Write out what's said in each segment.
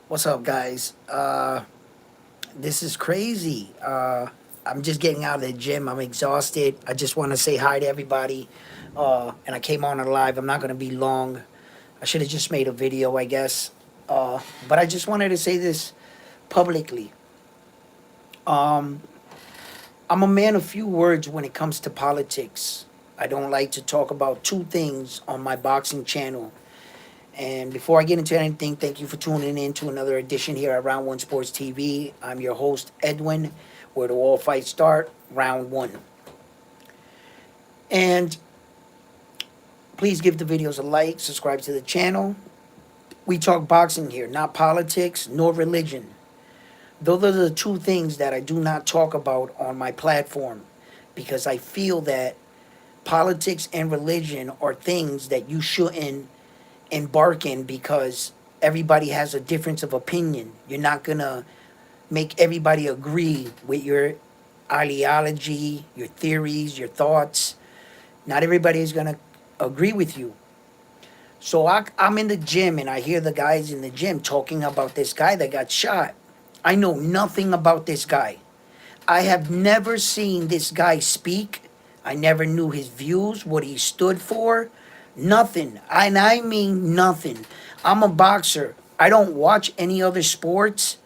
What's up, guys? This is crazy. I'm just getting out of the gym. I'm exhausted. I just want to say hi to everybody. And I came on a live. I'm not going to be long. I should have just made a video, I guess. But I just wanted to say this publicly. Um, I'm a man of few words when it comes to politics. I don't like to talk about two things on my boxing channel. And before I get into anything, thank you for tuning in to another edition here at Round One Sports TV. I'm your host, Edwin, where do all fights start? Round one. And please give the videos a like, subscribe to the channel. We talk boxing here, not politics nor religion. Those are the two things that I do not talk about on my platform because I feel that politics and religion are things that you shouldn't embark in because everybody has a difference of opinion. You're not gonna make everybody agree with your ideology, your theories, your thoughts. Not everybody is gonna agree with you. So I'm in the gym and I hear the guys in the gym talking about this guy that got shot. I know nothing about this guy. I have never seen this guy speak. I never knew his views, what he stood for. Nothing. And I mean nothing. I'm a boxer. I don't watch any other sports.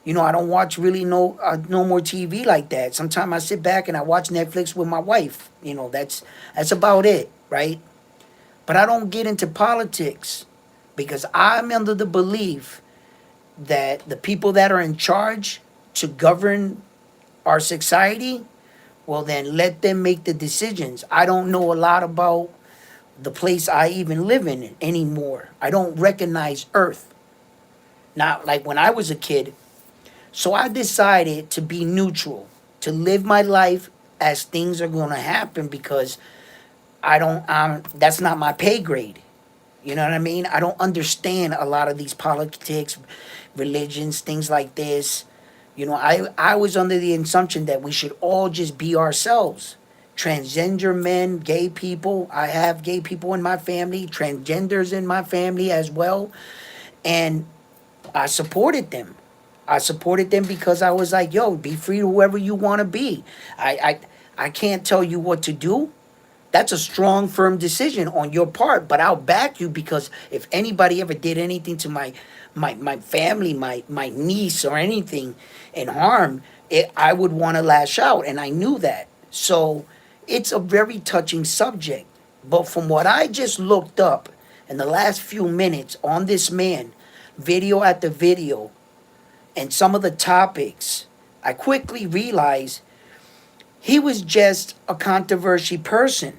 I don't watch really no more TV like that. Sometimes I sit back and I watch Netflix with my wife. That's about it, right? But I don't get into politics because I'm under the belief that the people that are in charge to govern our society, well, then let them make the decisions. I don't know a lot about the place I even live in anymore. I don't recognize Earth. Not like when I was a kid. So I decided to be neutral, to live my life as things are going to happen because that's not my pay grade. You know what I mean? I don't understand a lot of these politics, religions, things like this. I was under the assumption that we should all just be ourselves. Transgender men, gay people. I have gay people in my family, transgenders in my family as well. And I supported them. I supported them because I was like, yo, be free to whoever you want to be. I can't tell you what to do. That's a strong, firm decision on your part, but I'll back you because if anybody ever did anything to my family, my niece or anything and harm, I would want to lash out, and I knew that. So it's a very touching subject. But from what I just looked up in the last few minutes on this man, video after video, and some of the topics, I quickly realized he was just a controversy person.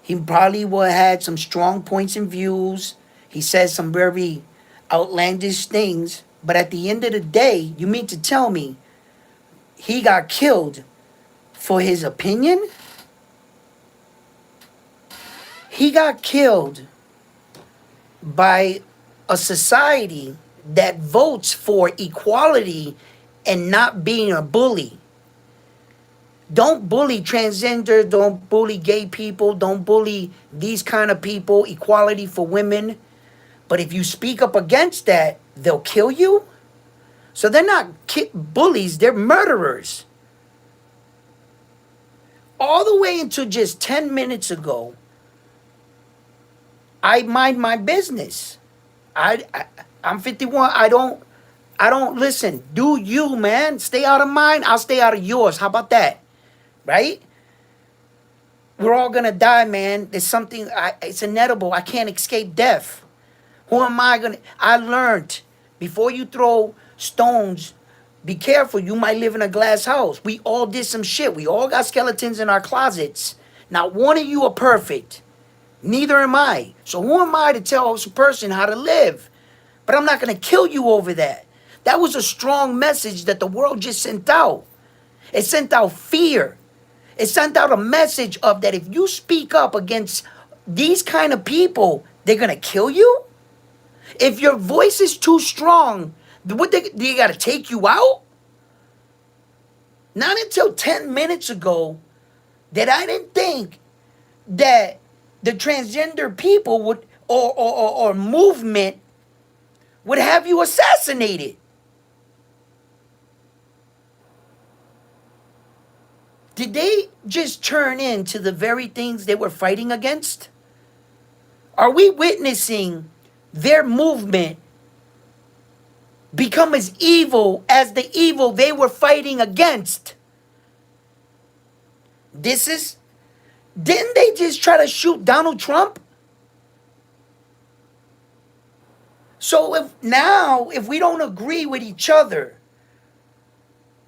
He probably would have had some strong points and views. He says some very outlandish things. But at the end of the day, you mean to tell me he got killed for his opinion? He got killed by a society that votes for equality and not being a bully. Don't bully transgender, don't bully gay people, don't bully these kind of people, equality for women. But if you speak up against that, they'll kill you. So they're not bullies, they're murderers. All the way until just 10 minutes ago, I mind my business. I'm 51. I don't listen. Do you, man? Stay out of mine, I'll stay out of yours. How about that? Right? We're all gonna die, man. There's something. It's inedible. I can't escape death. Who am I gonna? I learned before you throw stones, be careful. You might live in a glass house. We all did some shit. We all got skeletons in our closets. Not one of you are perfect. Neither am I. So who am I to tell a person how to live? But I'm not gonna kill you over that. That was a strong message that the world just sent out. It sent out fear. It sent out a message of that if you speak up against these kind of people, they're gonna kill you. If your voice is too strong, they gotta take you out. Not until 10 minutes ago that I didn't think that the transgender people would or movement would have you assassinated. Did they just turn into the very things they were fighting against? Are we witnessing their movement become as evil as the evil they were fighting against? Didn't they just try to shoot Donald Trump? So if we don't agree with each other,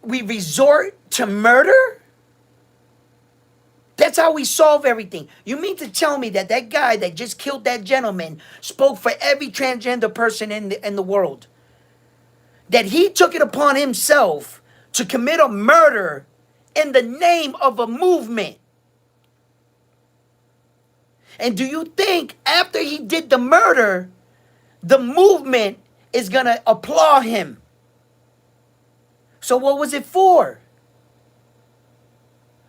we resort to murder? That's how we solve everything. You mean to tell me that that guy that just killed that gentleman spoke for every transgender person in the world? That he took it upon himself to commit a murder in the name of a movement? And do you think after he did the murder, the movement is going to applaud him? So what was it for?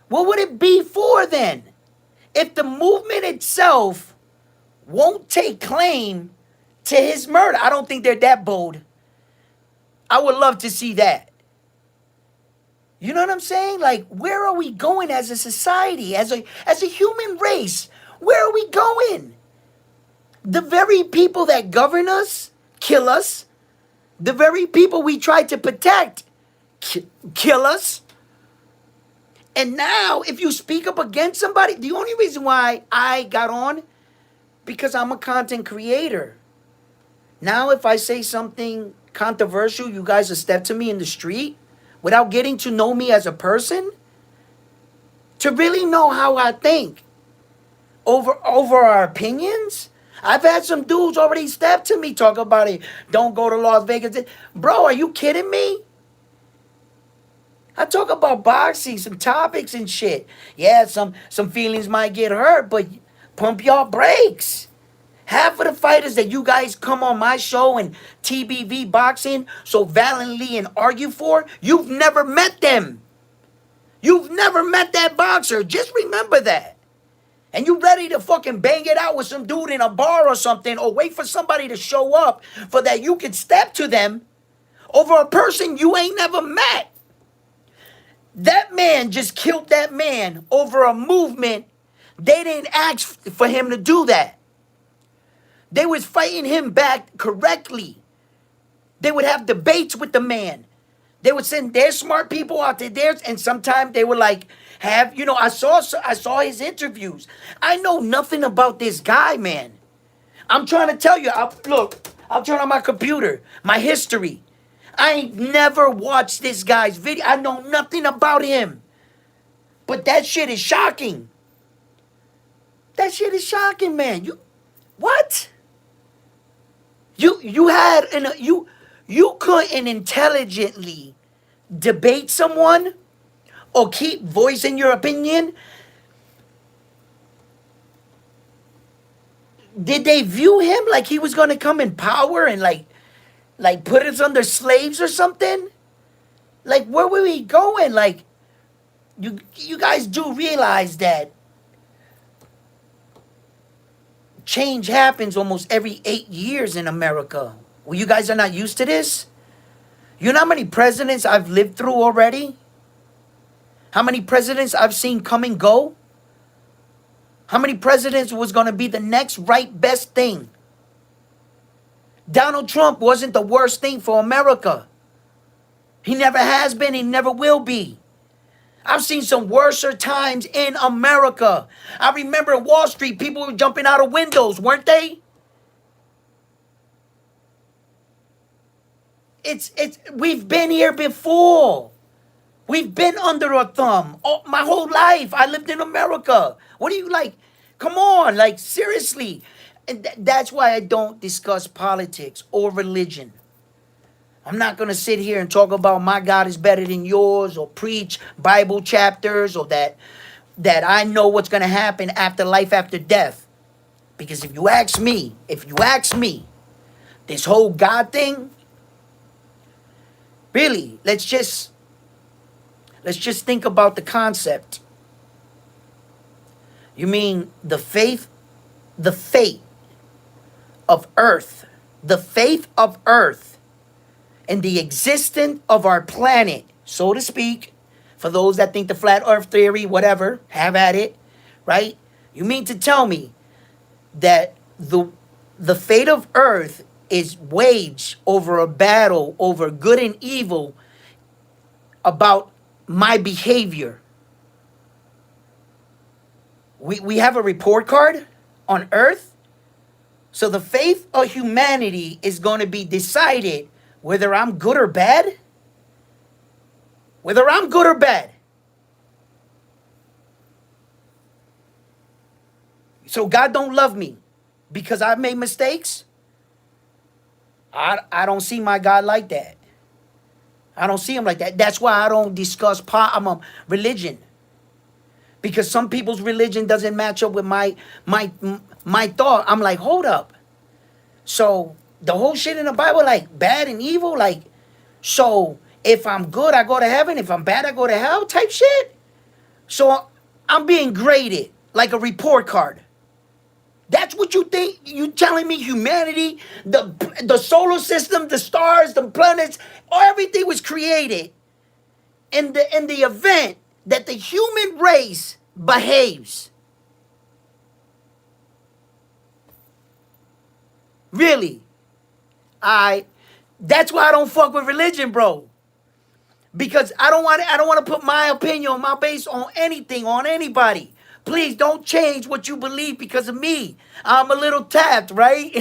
What would it be for then? If the movement itself won't take claim to his murder. I don't think they're that bold. I would love to see that. You know what I'm saying? Like, where are we going as a society, as a human race? Where are we going? The very people that govern us kill us. The very people we try to protect kill us. And now, if you speak up against somebody, the only reason why I got on, because I'm a content creator. Now, if I say something controversial, you guys will step to me in the street without getting to know me as a person, to really know how I think over our opinions. I've had some dudes already step to me, talk about it. Don't go to Las Vegas. Bro, are you kidding me? I talk about boxing, some topics and shit. Yeah, some feelings might get hurt, but pump y'all brakes. Half of the fighters that you guys come on my show and TBV boxing so valiantly and argue for, you've never met them. You've never met that boxer. Just remember that. And you ready to fucking bang it out with some dude in a bar or something, or wait for somebody to show up for that you can step to them over a person you ain't never met. That man just killed that man over a movement. They didn't ask for him to do that. They was fighting him back correctly. They would have debates with the man. They would send their smart people out there, and sometimes they would like have, I saw his interviews. I know nothing about this guy, man. I'm trying to tell you, I'll turn on my computer, my history. I ain't never watched this guy's video. I know nothing about him. But that shit is shocking. That shit is shocking, man. What? You couldn't intelligently debate someone or keep voicing your opinion. Did they view him like he was gonna come in power and like put us under slaves or something? Like, where were we going? Like, you guys do realize that change happens almost every 8 years in America. Well, you guys are not used to this? You know how many presidents I've lived through already? How many presidents I've seen come and go? How many presidents was going to be the next right best thing? Donald Trump wasn't the worst thing for America. He never has been, he never will be. I've seen some worser times in America. I remember in Wall Street, people were jumping out of windows, weren't they? We've been here before. We've been under a thumb. My whole life, I lived in America. What do you like? Come on, like, seriously. And that's why I don't discuss politics or religion. I'm not going to sit here and talk about my God is better than yours, or preach Bible chapters, or that I know what's going to happen after life, after death. Because if you ask me, this whole God thing, really, let's just think about the concept. You mean the fate of Earth the faith of earth and the existence of our planet, so to speak, for those that think the flat earth theory, whatever, have at it, right? You mean to tell me that the fate of earth is waged over a battle over good and evil about my behavior? We have a report card on earth. So the fate of humanity is going to be decided whether I'm good or bad. Whether I'm good or bad. So God don't love me because I made mistakes. I don't see my God like that. I don't see him like that. That's why I don't discuss religion. Because some people's religion doesn't match up with my thought. I'm like, hold up. So the whole shit in the Bible, like bad and evil, like, so if I'm good, I go to heaven. If I'm bad, I go to hell type shit. So I'm being graded like a report card. That's what you think? You telling me humanity, the solar system, the stars, the planets, everything was created in the event that the human race behaves. Really? That's why I don't fuck with religion, bro. Because I don't want to put my opinion on my base on anything, on anybody. Please don't change what you believe because of me. I'm a little tapped, right?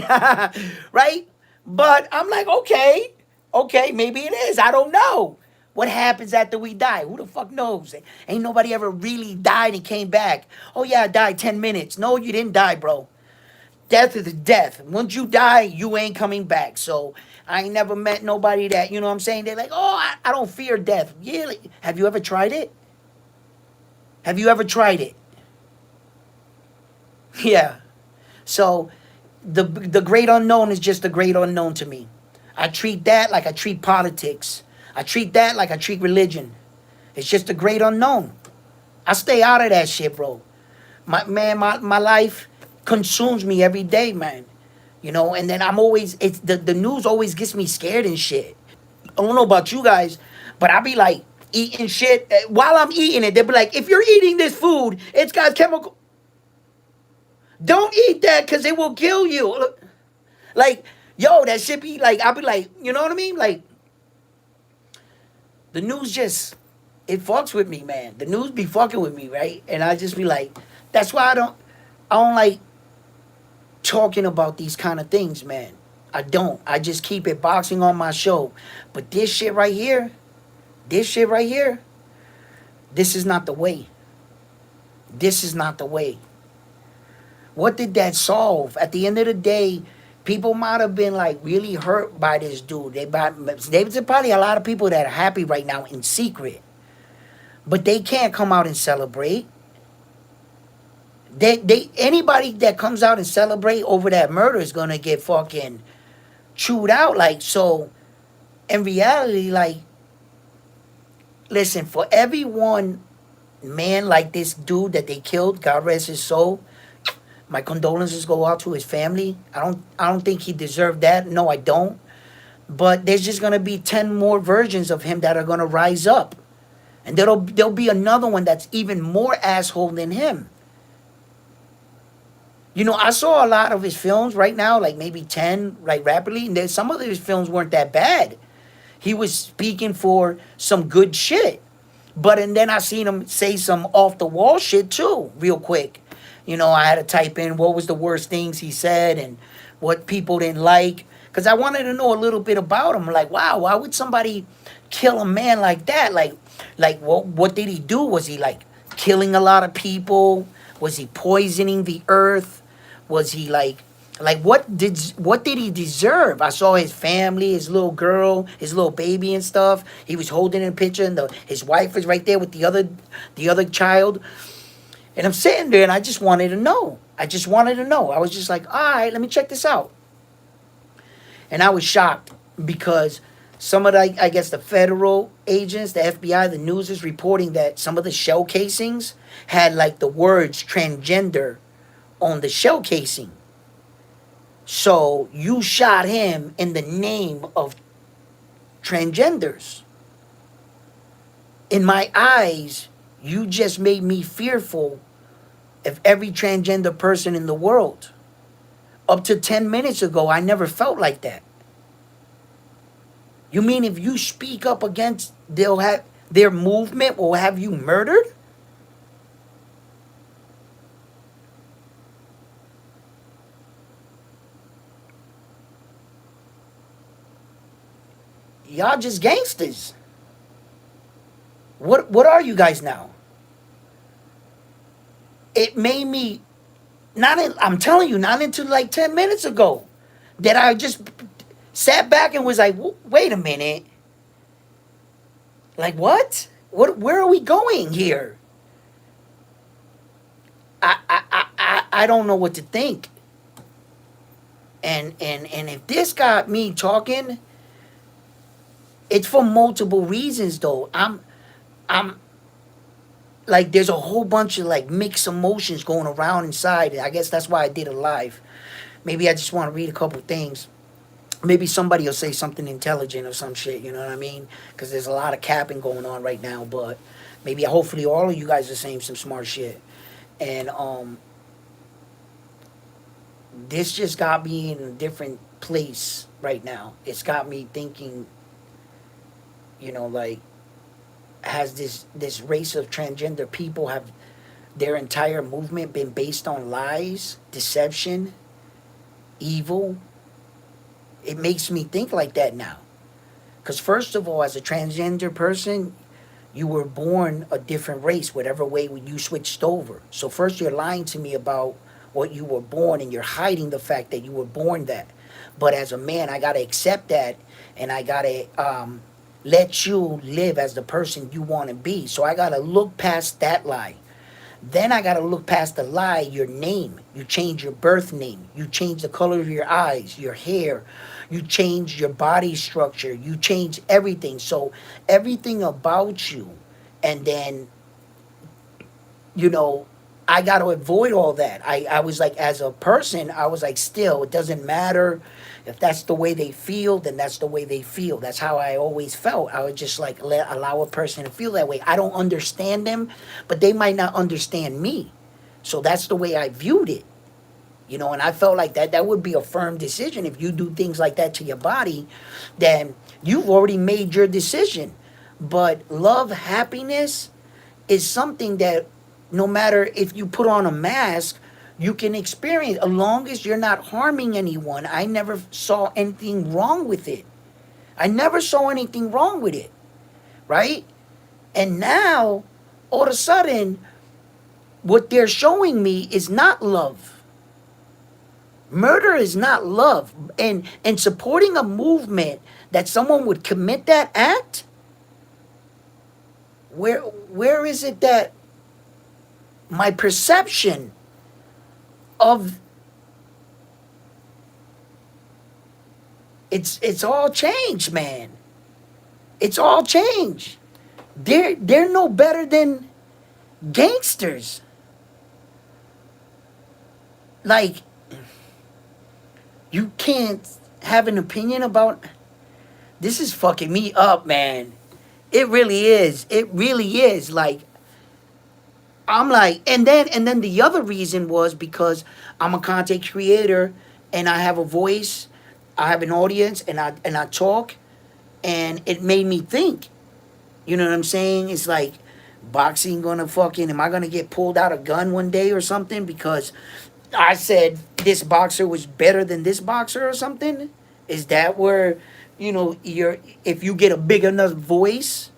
Right? But I'm like, okay, maybe it is. I don't know. What happens after we die? Who the fuck knows? Ain't nobody ever really died and came back. Oh yeah, I died 10 minutes. No, you didn't die, bro. Death is death. Once you die, you ain't coming back. So I ain't never met nobody that, you know what I'm saying? They're like, oh, I don't fear death. Yeah, like, have you ever tried it? Have you ever tried it? Yeah. So the great unknown is just the great unknown to me. I treat that like I treat politics. I treat that like I treat religion. It's just the great unknown. I stay out of that shit, bro. My life consumes me every day, man. You know, and then I'm always, it's the news always gets me scared and shit. I don't know about you guys, but I be like eating shit. While I'm eating it, they'll be like, if you're eating this food, it's got chemical. Don't eat that because it will kill you. Like, yo, that shit be like, I'll be like, you know what I mean? Like, the news just, it fucks with me, man. The news be fucking with me, right? And I just be like, that's why I don't like talking about these kind of things, man. I don't. I just keep it boxing on my show. But this shit right here, this is not the way. This is not the way. What did that solve? At the end of the day, people might have been like really hurt by this dude. There's probably a lot of people that are happy right now in secret. But they can't come out and celebrate. Anybody that comes out and celebrate over that murder is gonna get fucking chewed out. Like, so in reality, like, listen, for every one man like this dude that they killed, God rest his soul, my condolences go out to his family. I don't think he deserved that. No, I don't. But there's just gonna be 10 more versions of him that are gonna rise up. And there'll be another one that's even more asshole than him. You know, I saw a lot of his films right now, like maybe 10, like rapidly, and some of his films weren't that bad. He was speaking for some good shit. And then I seen him say some off the wall shit too, real quick. You know, I had to type in what was the worst things he said and what people didn't like. Because I wanted to know a little bit about him. Like, wow, why would somebody kill a man like that? Like what did he do? Was he like killing a lot of people? Was he poisoning the earth? Was he like what did he deserve? I saw his family, his little girl, his little baby and stuff. He was holding a picture, and his wife was right there with the other child. And I'm sitting there, and I just wanted to know. I was just like, all right, let me check this out. And I was shocked because some of the, I guess, the federal agents, the FBI, the news is reporting that some of the shell casings had like the words transgender on the shell casing. So you shot him in the name of transgenders. In my eyes, you just made me fearful of every transgender person in the world. Up to 10 minutes ago, I never felt like that. You mean if you speak up against, they'll have their movement will have you murdered? Y'all just gangsters. What are you guys now? It made me not in, I'm telling you, not until like 10 minutes ago that I just sat back and was like, wait a minute. Like what? Where are we going here? I don't know what to think. And if this got me talking, it's for multiple reasons though. I'm like there's a whole bunch of like mixed emotions going around inside. I guess that's why I did it live. Maybe I just want to read a couple things. Maybe somebody will say something intelligent or some shit, you know what I mean? Because there's a lot of capping going on right now, but maybe hopefully all of you guys are saying some smart shit. And this just got me in a different place right now. It's got me thinking, like has this race of transgender people have their entire movement been based on lies, deception, evil? It makes me think like that now. Because first of all, as a transgender person, you were born a different race, whatever way you switched over. So first you're lying to me about what you were born and you're hiding the fact that you were born that. But as a man, I got to accept that and I got to let you live as the person you want to be. So I got to look past that lie. Then I got to look past the lie, your name. You change your birth name. You change the color of your eyes, your hair. You change your body structure. You change everything. So everything about you. And then, you know, I got to avoid all that. I was like, as a person, I was like, still, it doesn't matter. If that's the way they feel, then that's the way they feel. That's how I always felt. I would just like allow a person to feel that way. I don't understand them, but they might not understand me. So that's the way I viewed it. And I felt like that would be a firm decision. If you do things like that to your body, then you've already made your decision. But love, happiness is something that no matter if you put on a mask, you can experience as long as you're not harming anyone. I never saw anything wrong with it. I never saw anything wrong with it, right? And now, all of a sudden, what they're showing me is not love. Murder is not love. And supporting a movement that someone would commit that act, where is it that my perception of it's all changed, man. It's all changed. They're no better than gangsters. Like, you can't have an opinion about this. Is fucking me up, man. It really is. It really is. Like, I'm like, and then the other reason was because I'm a content creator and I have a voice, I have an audience, and I talk, and it made me think. You know what I'm saying? It's like boxing gonna fucking am I gonna get pulled out a gun one day or something because I said this boxer was better than this boxer or something? Is that where you're if you get a big enough voice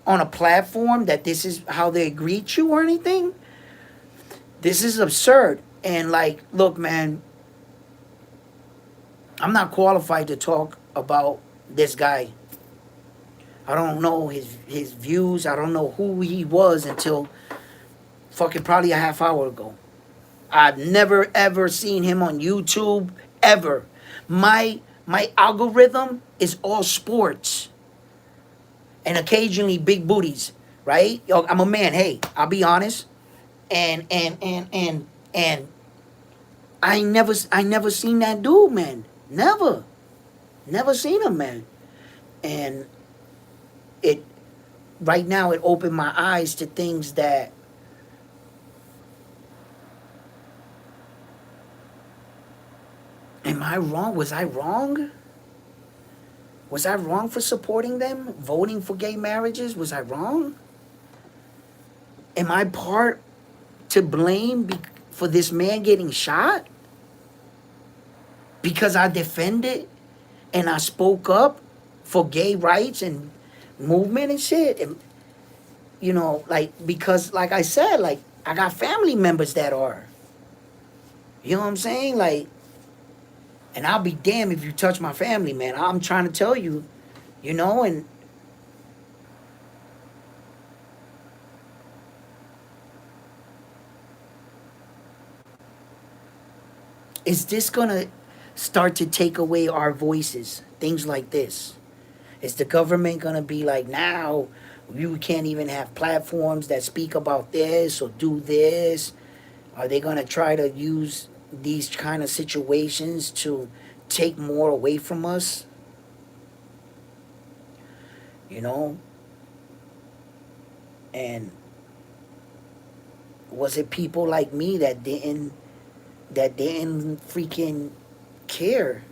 on a platform that this is how they greet you or anything? This is absurd. And like, look, man, I'm not qualified to talk about this guy. I don't know his views. I don't know who he was until fucking probably a half hour ago. I've never ever seen him on YouTube ever. My algorithm is all sports and occasionally big booties, right? Yo, I'm a man. Hey, I'll be honest. And I never seen that dude, man. Never seen him, man. And it right now it opened my eyes to things that, am I wrong? Was I wrong? Was I wrong for supporting them? Voting for gay marriages? Was I wrong? Am I part to blame for this man getting shot? Because I defended and I spoke up for gay rights and movement and shit. And, like, because, like I said, like, I got family members that are. You know what I'm saying? Like, and I'll be damned if you touch my family, man. I'm trying to tell you, and is this gonna start to take away our voices? Things like this. Is the government gonna be like, now you can't even have platforms that speak about this or do this? Are they gonna try to use these kind of situations to take more away from us? You know? And was it people like me that didn't freaking care,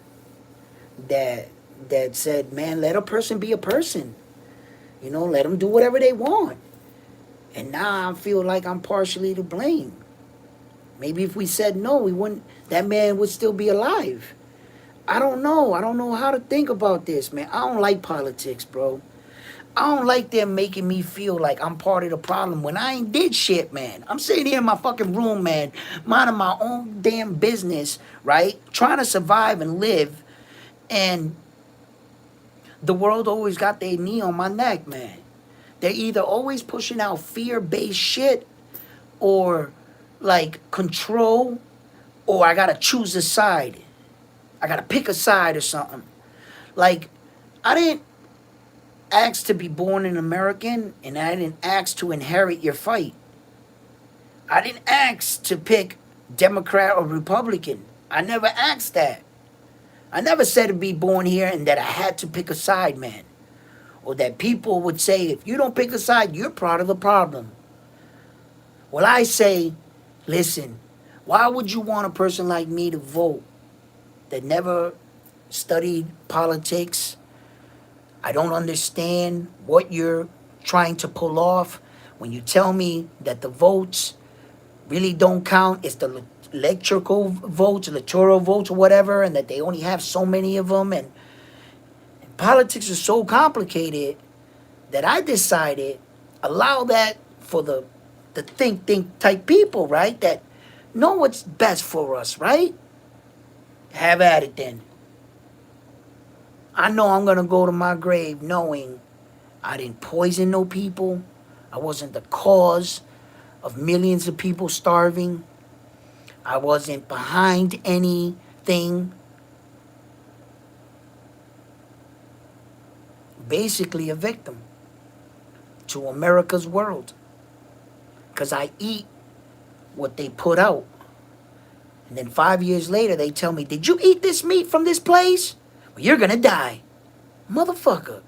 that said, man, let a person be a person, let them do whatever they want? And now I feel like I'm partially to blame. Maybe if we said no, we wouldn't, that man would still be alive. I don't know how to think about this, man. I don't like politics, bro. I don't like them making me feel like I'm part of the problem when I ain't did shit, man. I'm sitting here in my fucking room, man, minding my own damn business, right? Trying to survive and live. And the world always got their knee on my neck, man. They're either always pushing out fear-based shit or like control, or I gotta choose a side. I gotta pick a side or something. Like, I didn't ask to be born an American, and I didn't ask to inherit your fight. I didn't ask to pick Democrat or Republican. I never asked that. I never said to be born here and that I had to pick a side, man. Or that people would say, if you don't pick a side, you're part of the problem. Well, I say, listen, why would you want a person like me to vote that never studied politics? I don't understand what you're trying to pull off when you tell me that the votes really don't count. It's the electoral votes or whatever, and that they only have so many of them. And politics is so complicated that I decided allow that for the think type people, right? That know what's best for us, right? Have at it then. I know I'm gonna go to my grave knowing I didn't poison no people. I wasn't the cause of millions of people starving. I wasn't behind anything. Basically a victim to America's world. Because I eat what they put out. And then 5 years later, they tell me, did you eat this meat from this place? Well, you're going to die. Motherfucker.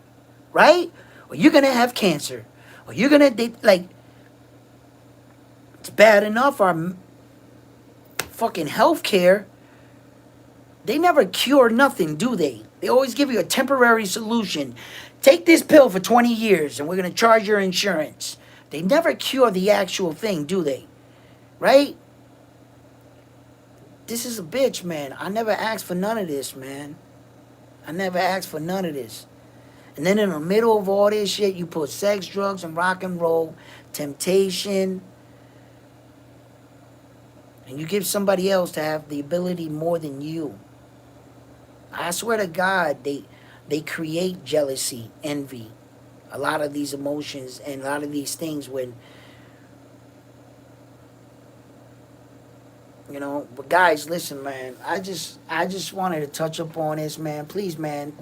Right? Or you're going to have cancer. Or you're going to, like, it's bad enough our fucking healthcare. They never cure nothing, do they? They always give you a temporary solution. Take this pill for 20 years and we're going to charge your insurance. They never cure the actual thing, do they? Right? This is a bitch, man. I never asked for none of this, man. I never asked for none of this. And then in the middle of all this shit, you put sex, drugs, and rock and roll, temptation, and you give somebody else to have the ability more than you. I swear to God, they create jealousy, envy, a lot of these emotions and a lot of these things when, but guys, listen, man, I just wanted to touch up on this, man. Please, man,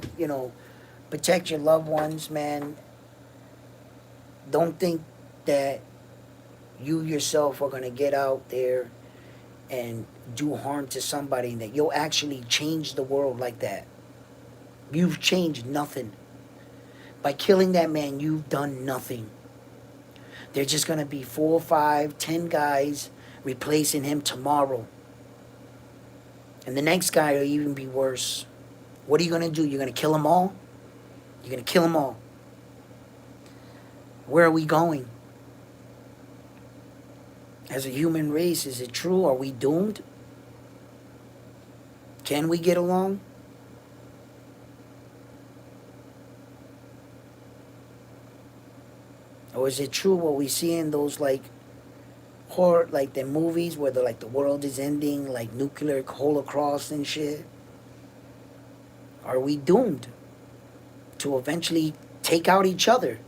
protect your loved ones, man. Don't think that you yourself are going to get out there and do harm to somebody and that you'll actually change the world like that. You've changed nothing. By killing that man, you've done nothing. There's just gonna be 4, 5, 10 guys replacing him tomorrow. And the next guy will even be worse. What are you gonna do? You're gonna kill them all? You're gonna kill them all. Where are we going? As a human race, is it true? Are we doomed? Can we get along? Or is it true what we see in those like horror, like the movies where the world is ending, like nuclear holocaust and shit? Are we doomed to eventually take out each other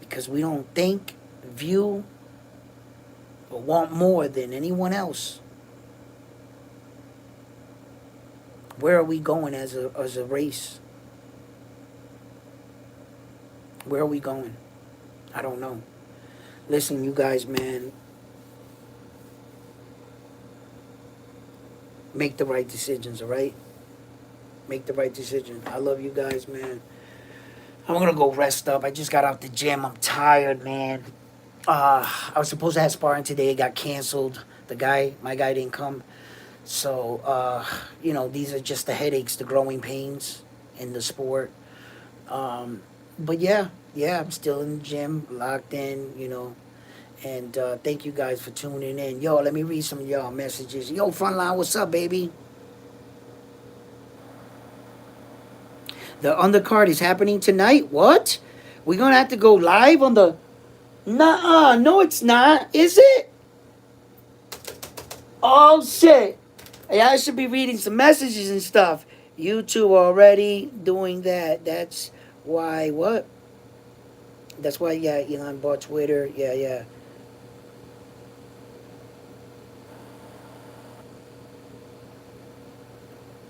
because we don't think, view, or want more than anyone else? Where are we going as a race? Where are we going? I don't know. Listen, you guys, man, make the right decisions, all right? Make the right decision. I love you guys, man. I'm gonna go rest up. I just got out the gym. I'm tired, man. I was supposed to have sparring today. It got canceled. My guy didn't come. So, these are just the headaches, the growing pains in the sport. But yeah, I'm still in the gym, locked in, And thank you guys for tuning in. Yo, let me read some of y'all messages. Yo, Frontline, what's up, baby? The undercard is happening tonight? What? We're going to have to go live on the... Nuh-uh, no it's not. Is it? Oh, shit. Hey, I should be reading some messages and stuff. You two are already doing that. That's why, what? That's why, yeah, Elon bought Twitter. Yeah.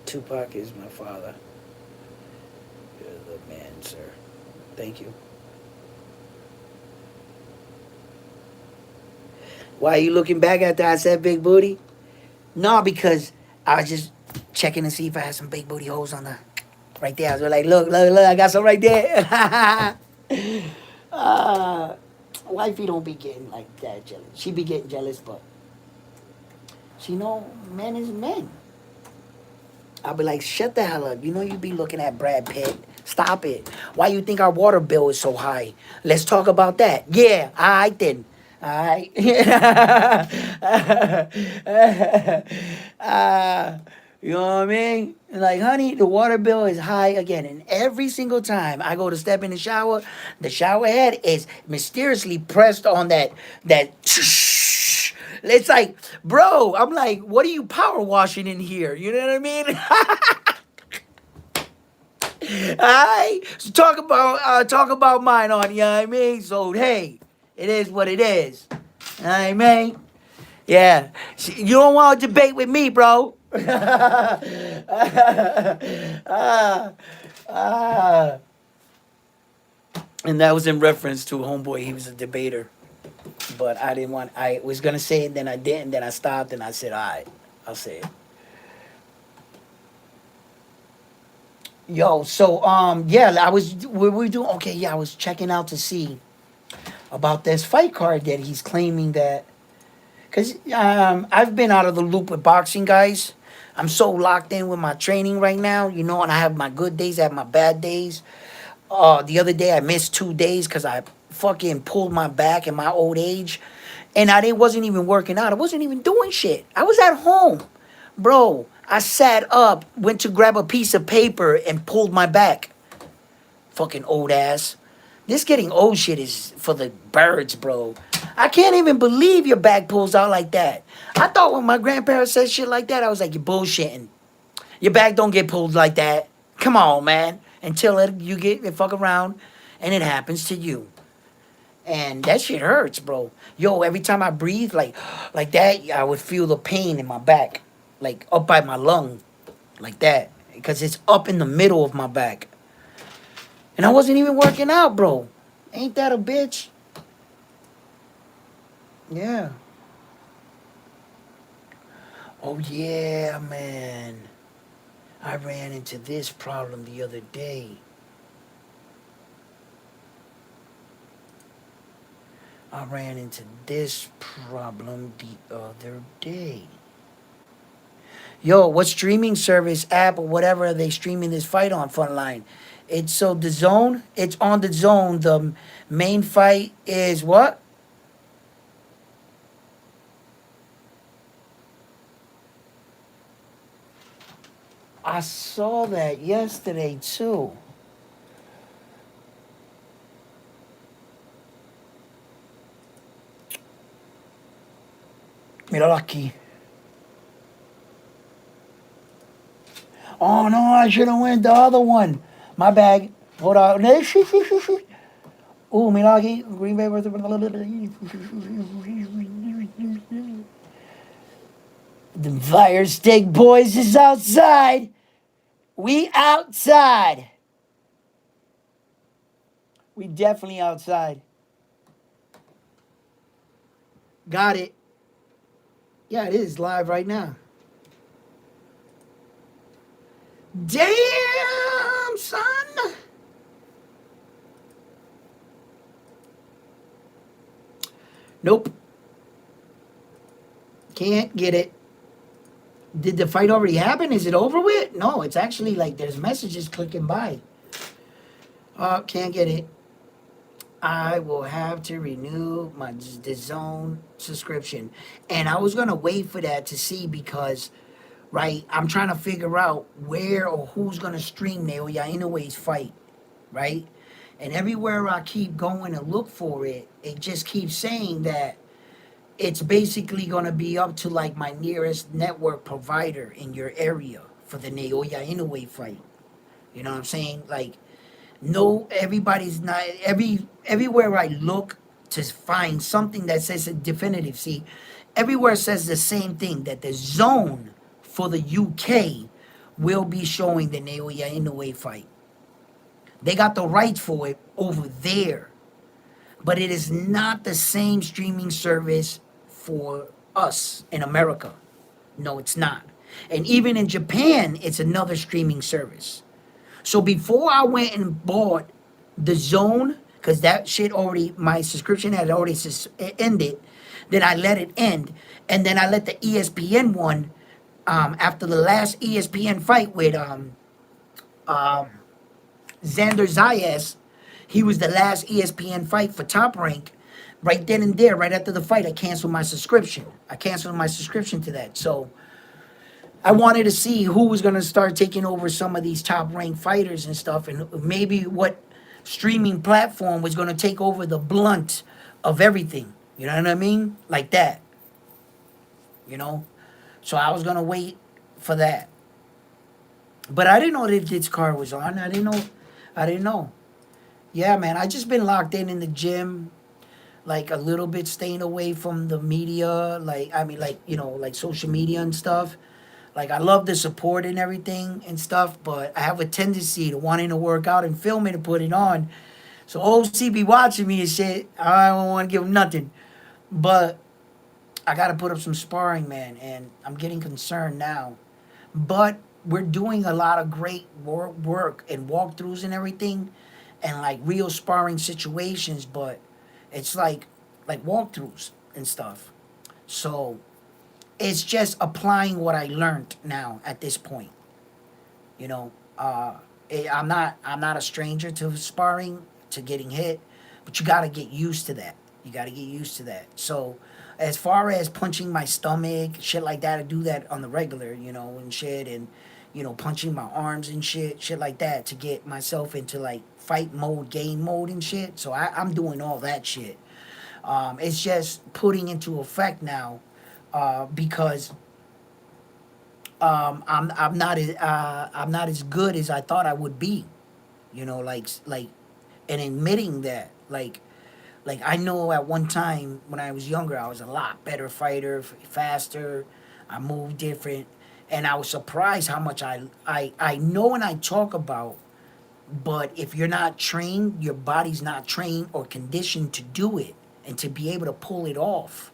Tupac is my father. You're the man, sir. Thank you. Why are you looking back after I said big booty? No, because I was just checking to see if I had some big booty holes on the... Right there. I was like, look, I got some right there. Wifey don't be getting like that jealous. She be getting jealous, but she know men is men. I'll be like, shut the hell up. You know you be looking at Brad Pitt. Stop it. Why you think our water bill is so high? Let's talk about that. Yeah, all right then. All right. You know what I mean? Like, honey, the water bill is high again. And every single time I go to step in the shower head is mysteriously pressed on that. It's like, bro, I'm like, what are you power washing in here? You know what I mean? Alright? So talk about mine on, you know what I mean? So hey, it is what it is. Alright, man? Yeah. You don't want to debate with me, bro. And that was in reference to homeboy. He was a debater. But I was going to say it, then I didn't, then I stopped, and I said, all right, I'll say it. Yo, so, yeah, we were doing, okay, yeah, I was checking out to see about this fight card that he's claiming that, because I've been out of the loop with boxing, guys. I'm so locked in with my training right now, and I have my good days, I have my bad days. The other day I missed 2 days because I fucking pulled my back in my old age. And wasn't even working out. I wasn't even doing shit. I was at home. Bro, I sat up, went to grab a piece of paper and pulled my back. Fucking old ass. This getting old shit is for the birds, bro. I can't even believe your back pulls out like that. I thought when my grandparents said shit like that, I was like, you're bullshitting. Your back don't get pulled like that. Come on, man. Until you get it fuck around and it happens to you. And that shit hurts, bro. Yo, every time I breathe like that, I would feel the pain in my back. Like up by my lung. Like that. Because it's up in the middle of my back. And I wasn't even working out, bro. Ain't that a bitch? Yeah. Oh yeah, man. I ran into this problem the other day. I ran into this problem the other day. Yo, what streaming service, app, or whatever are they streaming this fight on, Frontline? It's so the zone, it's on the zone. The main fight is what? I saw that yesterday too. Mira aquí. Oh no, I should have went the other one. My bag. Hold on. Ooh, Milwaukee, Green Bay. The Fire Stick Boys is outside. We outside. We definitely outside. Got it. Yeah, it is live right now. Damn, son. Nope. Can't get it. Did the fight already happen? Is it over with? No, it's actually like there's messages clicking by. Can't get it. I will have to renew my DAZN subscription. And I was going to wait for that to see because, right, I'm trying to figure out where or who's going to stream Naoya Inoue's fight, right? And everywhere I keep going to look for it, it just keeps saying that it's basically going to be up to like my nearest network provider in your area for the Naoya Inoue fight. You know what I'm saying? Like, no, everybody's not everywhere I look to find something that says a definitive. See, everywhere says the same thing that the zone for the UK will be showing the Naoya Inoue fight. They got the rights for it over there, but it is not the same streaming service for us in America. No, it's not. And even in Japan, it's another streaming service. So before I went and bought the Zone, because that shit already, my subscription had already ended, then I let it end. And then I let the ESPN one, after the last ESPN fight with um, Xander Zayas, he was the last ESPN fight for Top Rank. Right then and there, right after the fight, I canceled my subscription. I canceled my subscription to that. So I wanted to see who was going to start taking over some of these top ranked fighters and stuff, and maybe what streaming platform was going to take over the blunt of everything. You know what I mean? Like that. You know? So I was going to wait for that. But I didn't know that this card was on. I didn't know. I didn't know. Yeah, man. I just been locked in the gym, like a little bit staying away from the media, like, I mean, like, you know, like social media and stuff. Like, I love the support and everything and stuff, but I have a tendency to wanting to work out and film it and put it on. So OC be watching me and shit. I don't want to give him nothing. But I got to put up some sparring, man, and I'm getting concerned now. But we're doing a lot of great work and walkthroughs and everything and like real sparring situations, but it's like walkthroughs and stuff. So it's just applying what I learned now at this point. You know, I'm not a stranger to sparring, to getting hit, but you got to get used to that. You got to get used to that. So as far as punching my stomach, shit like that, I do that on the regular, you know, and shit, and you know, punching my arms and shit like that to get myself into like fight mode, game mode and shit. So I'm doing all that shit. It's just putting into effect now, because I'm not as good as I thought I would be. You know, like, and admitting that, like I know at one time when I was younger, I was a lot better fighter, faster. I moved different, and I was surprised how much I know and I talk about. But if you're not trained, your body's not trained or conditioned to do it and to be able to pull it off.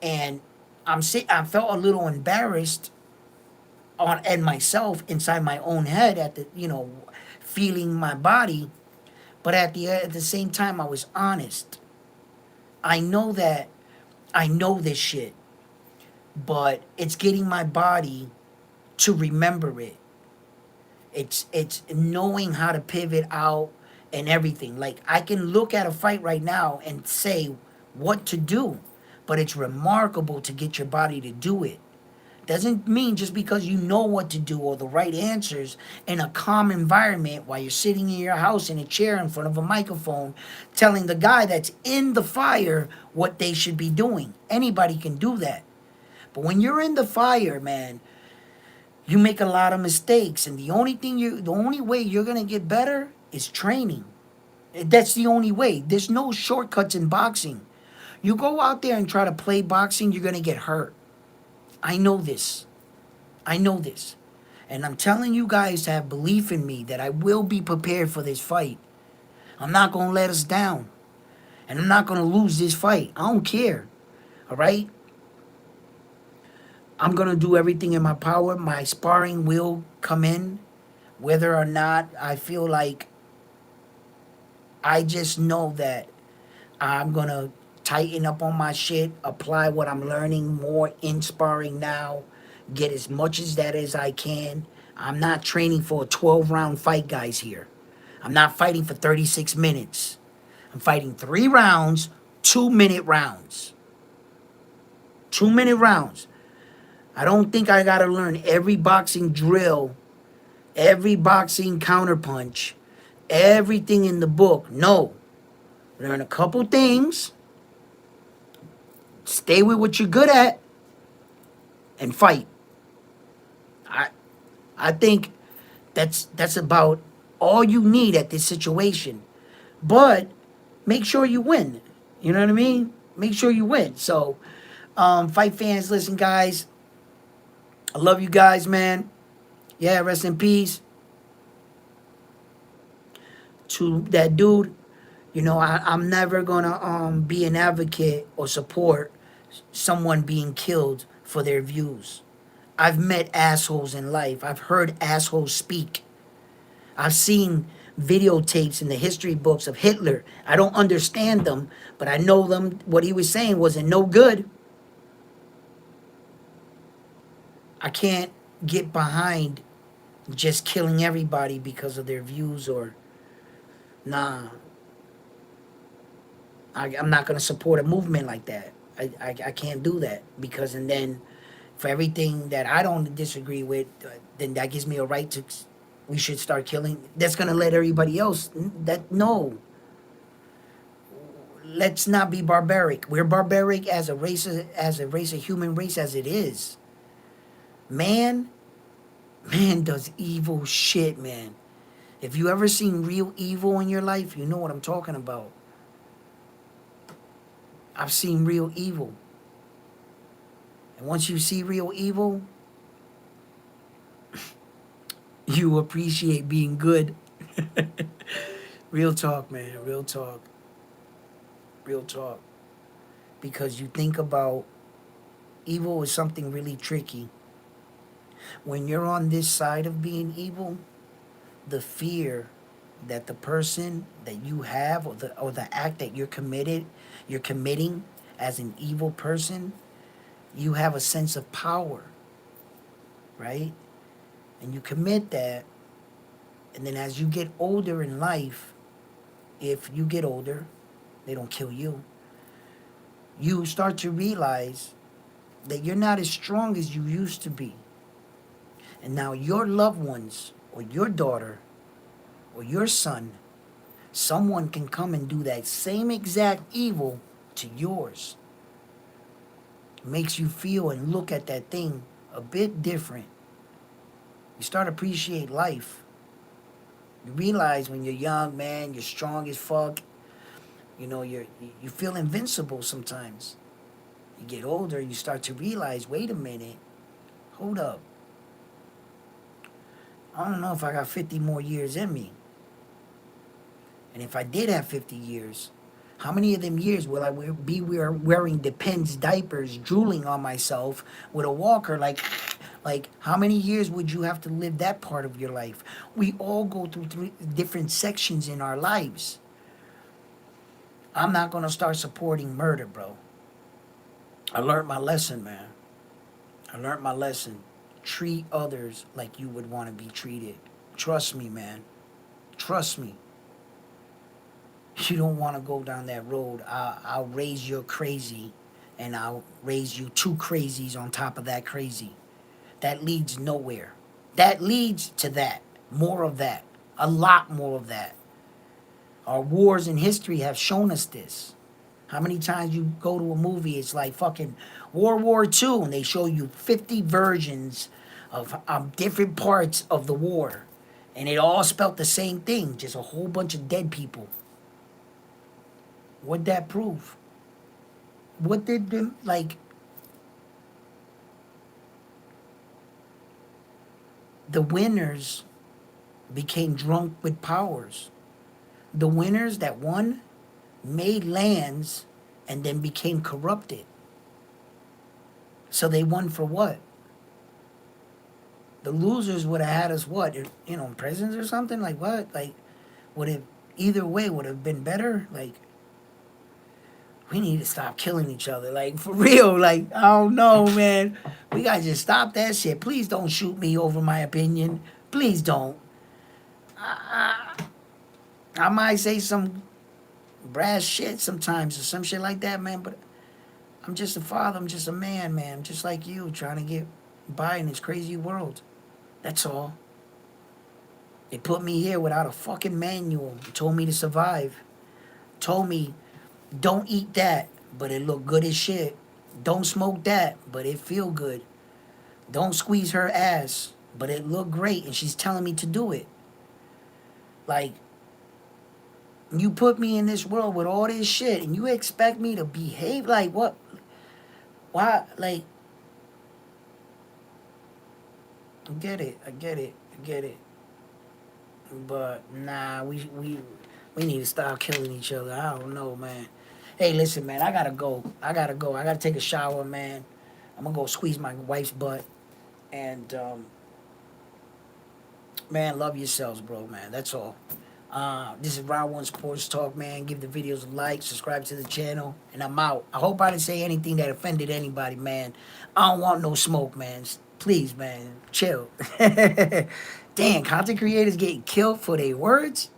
And I felt a little embarrassed on and myself inside my own head at the feeling my body, but at the same time I was honest. I know that I know this shit, but it's getting my body to remember it. It's knowing how to pivot out and everything. Like I can look at a fight right now and say what to do, but it's remarkable to get your body to do it. Doesn't mean just because you know what to do or the right answers in a calm environment while you're sitting in your house in a chair in front of a microphone telling the guy that's in the fire what they should be doing. Anybody can do that. But when you're in the fire, man, you make a lot of mistakes, and the only way you're gonna get better is training. That's the only way. There's no shortcuts in boxing. You go out there and try to play boxing, you're gonna get hurt. I know this. I know this. And I'm telling you guys to have belief in me that I will be prepared for this fight. I'm not gonna let us down. And I'm not gonna lose this fight. I don't care. Alright? I'm gonna do everything in my power. My sparring will come in. Whether or not I feel like, I just know that I'm gonna tighten up on my shit, apply what I'm learning more in sparring now, get as much as that as I can. I'm not training for a 12-round fight, guys, here. I'm not fighting for 36 minutes. I'm fighting 3 rounds, 2-minute rounds. 2-minute rounds. I don't think I gotta learn every boxing drill, every boxing counterpunch, everything in the book. No. Learn a couple things, stay with what you're good at, and fight. I I think that's about all you need at this situation. But make sure you win. You know what I mean? Make sure you win. So, fight fans, listen, guys. I love you guys, man. Yeah, rest in peace to that dude. I'm never gonna be an advocate or support someone being killed for their views. I've met assholes in life. I've heard assholes speak. I've seen videotapes in the history books of Hitler. I don't understand them, but I know them. What he was saying wasn't no good. I can't get behind just killing everybody because of their views or nah. I'm not going to support a movement like that. I can't do that because, and then for everything that I don't disagree with, then that gives me a right to, we should start killing. That's going to let everybody else, that, no. Let's not be barbaric. We're barbaric as a race, a human race as it is. Man does evil shit, man. If you ever seen real evil in your life, you know what I'm talking about. I've seen real evil. And once you see real evil, you appreciate being good. Real talk, man. Real talk. Real talk. Because you think about evil is something really tricky. When you're on this side of being evil, the fear that the person that you have or the act that you're committing as an evil person, you have a sense of power, right? And you commit that, and then as you get older in life, if you get older, they don't kill you. You start to realize that you're not as strong as you used to be. And now your loved ones or your daughter or your son, someone can come and do that same exact evil to yours. It makes you feel and look at that thing a bit different. You start to appreciate life. You realize when you're young, man, you're strong as fuck. You feel invincible sometimes. You get older, you start to realize, wait a minute, hold up. I don't know if I got 50 more years in me. And if I did have 50 years, How many of them years will I be wearing Depends diapers, drooling on myself with a walker? Like how many years would you have to live that part of your life? We all go through three different sections in our lives. I'm not gonna start supporting murder, bro. I learned my lesson, man. I learned my lesson. Treat others like you would want to be treated. Trust me, man. Trust me. You don't want to go down that road. I'll raise your crazy, and I'll raise you two crazies on top of that crazy. That leads nowhere. That leads to that. More of that. A lot more of that. Our wars in history have shown us this. How many times you go to a movie, it's like fucking World War II, and they show you 50 versions of different parts of the war. And it all spelt the same thing, just a whole bunch of dead people. What'd that prove? What did them, like, the winners became drunk with powers. The winners that won made lands and then became corrupted. So they won for what? The losers would have had us what? In prisons or something? Like what? Like, would it, either way would have been better? Like, we need to stop killing each other. Like, for real. Like, I don't know, man. We gotta just stop that shit. Please don't shoot me over my opinion. Please don't. I might say some brass shit sometimes or some shit like that, man, but I'm just a father. I'm just a man. I'm just like you, trying to get by in this crazy world. That's all. They put me here without a fucking manual. Told me to survive. Told me, don't eat that, but it look good as shit. Don't smoke that, but it feel good. Don't squeeze her ass, but it look great, and she's telling me to do it. Like, you put me in this world with all this shit, and you expect me to behave like what? Why? Like, I get it. I get it. But nah, we need to stop killing each other. I don't know, man. Hey, listen, man. I gotta go. I gotta take a shower, man. I'm gonna go squeeze my wife's butt. And man, love yourselves, bro, man. That's all. This is Round One Sports Talk, man. Give the videos a like, subscribe to the channel, and I'm out. I hope I didn't say anything that offended anybody, man. I don't want no smoke, man. Please, man, chill. Damn, content creators getting killed for their words.